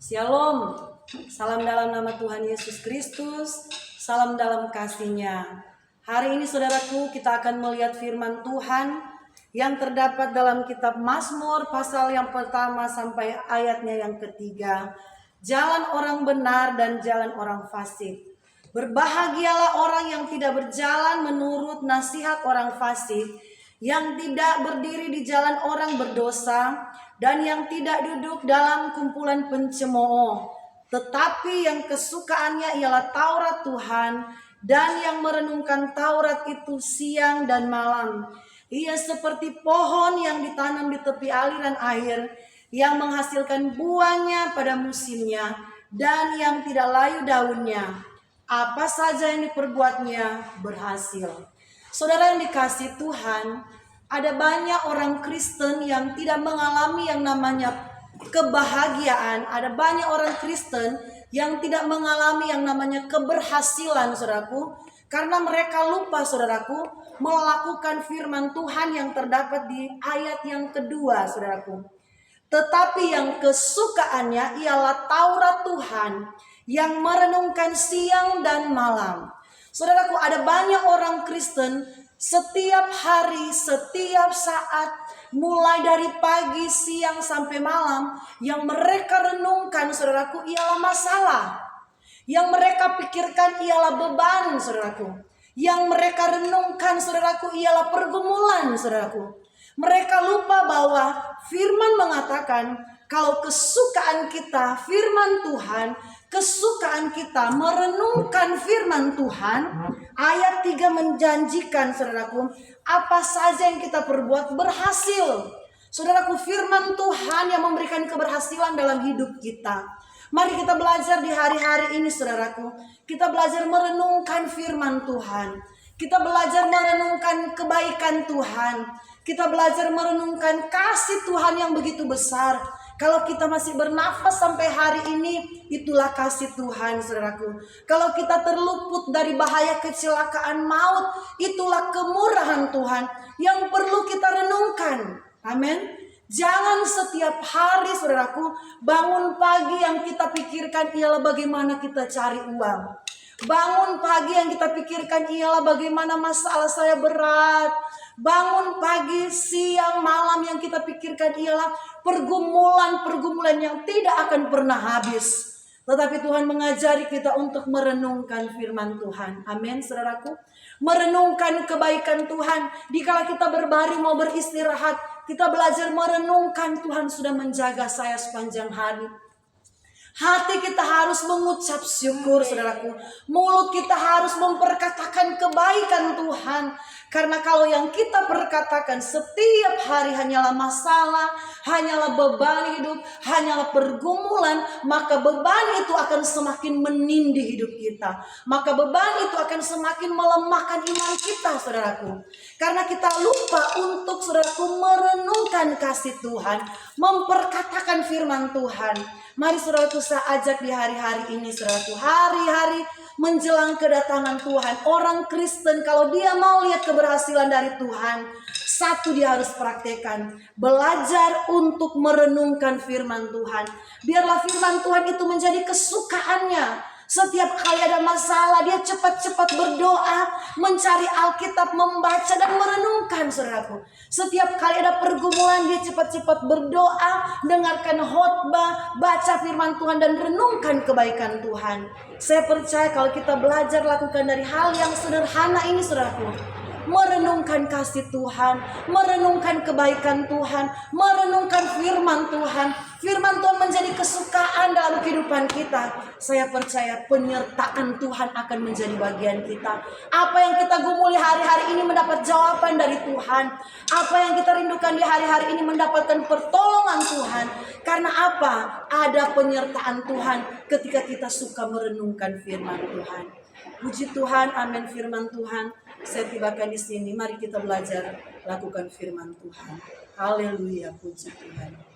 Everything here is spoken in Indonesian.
Shalom, salam dalam nama Tuhan Yesus Kristus, salam dalam kasih-Nya. Hari ini saudaraku, kita akan melihat firman Tuhan yang terdapat dalam kitab Mazmur pasal yang pertama sampai ayatnya yang ketiga. Jalan orang benar dan jalan orang fasik. Berbahagialah orang yang tidak berjalan menurut nasihat orang fasik, yang tidak berdiri di jalan orang berdosa, dan yang tidak duduk dalam kumpulan pencemooh, tetapi yang kesukaannya ialah Taurat Tuhan, dan yang merenungkan Taurat itu siang dan malam. Ia seperti pohon yang ditanam di tepi aliran air, yang menghasilkan buahnya pada musimnya, dan yang tidak layu daunnya. Apa saja yang diperbuatnya berhasil. Saudara yang dikasihi Tuhan, ada banyak orang Kristen yang tidak mengalami yang namanya kebahagiaan. Ada banyak orang Kristen yang tidak mengalami yang namanya keberhasilan, saudaraku. Karena mereka lupa, saudaraku, melakukan firman Tuhan yang terdapat di ayat yang kedua, saudaraku. Tetapi yang kesukaannya ialah Taurat Tuhan, yang merenungkan siang dan malam. Saudaraku, ada banyak orang Kristen setiap hari, setiap saat, mulai dari pagi, siang sampai malam, yang mereka renungkan, saudaraku, ialah masalah. Yang mereka pikirkan ialah beban, saudaraku. Yang mereka renungkan, saudaraku, ialah pergumulan, saudaraku. Mereka lupa bahwa firman mengatakan kalau kesukaan kita firman Tuhan, kesukaan kita merenungkan firman Tuhan, ayat 3 menjanjikan, saudaraku, apa saja yang kita perbuat berhasil. Saudaraku, firman Tuhan yang memberikan keberhasilan dalam hidup kita. Mari kita belajar di hari-hari ini, saudaraku. Kita belajar merenungkan firman Tuhan. Kita belajar merenungkan kebaikan Tuhan. Kita belajar merenungkan kasih Tuhan yang begitu besar. Kalau kita masih bernafas sampai hari ini, itulah kasih Tuhan, saudaraku. Kalau kita terluput dari bahaya kecelakaan maut, itulah kemurahan Tuhan yang perlu kita renungkan. Amin. Jangan setiap hari, saudaraku, bangun pagi yang kita pikirkan ialah bagaimana kita cari uang. Bangun pagi yang kita pikirkan ialah bagaimana masalah saya berat. Bangun pagi, siang, malam yang kita pikirkan ialah pergumulan-pergumulan yang tidak akan pernah habis. Tetapi Tuhan mengajari kita untuk merenungkan firman Tuhan. Amin, saudaraku. Merenungkan kebaikan Tuhan. Dikala kita berbaring mau beristirahat, kita belajar merenungkan Tuhan sudah menjaga saya sepanjang hari. Hati kita harus mengucap syukur, saudaraku. Mulut kita harus memperkatakan kebaikan Tuhan. Karena kalau yang kita perkatakan setiap hari hanyalah masalah, hanyalah beban hidup, hanyalah pergumulan, maka beban itu akan semakin menindih hidup kita. Maka beban itu akan semakin melemahkan iman kita, saudaraku. Karena kita lupa untuk, saudaraku, merenungkan kasih Tuhan, memperkatakan firman Tuhan. Mari, saudaraku, saya ajak di hari-hari ini, saudaraku, hari-hari menjelang kedatangan Tuhan. Orang Kristen kalau dia mau lihat keberhasilan dari Tuhan, satu dia harus praktekkan. Belajar untuk merenungkan firman Tuhan. Biarlah firman Tuhan itu menjadi kesukaannya. Setiap kali ada masalah, dia cepat-cepat berdoa, mencari Alkitab, membaca dan merenungkan, saudaraku. Setiap kali ada pergumulan, dia cepat-cepat berdoa, dengarkan khotbah, baca firman Tuhan dan renungkan kebaikan Tuhan. Saya percaya kalau kita belajar lakukan dari hal yang sederhana ini, saudaraku, merenungkan kasih Tuhan, merenungkan kebaikan Tuhan, merenungkan firman Tuhan. Firman Tuhan menjadi kesukaan dalam kehidupan kita. Saya percaya penyertaan Tuhan akan menjadi bagian kita. Apa yang kita gumuli hari-hari ini mendapat jawaban dari Tuhan. Apa yang kita rindukan di hari-hari ini mendapatkan pertolongan Tuhan. Karena apa? Ada penyertaan Tuhan ketika kita suka merenungkan firman Tuhan. Puji Tuhan, amin, firman Tuhan. Saya tibakan di sini. Mari kita belajar lakukan firman Tuhan. Haleluya, puji Tuhan.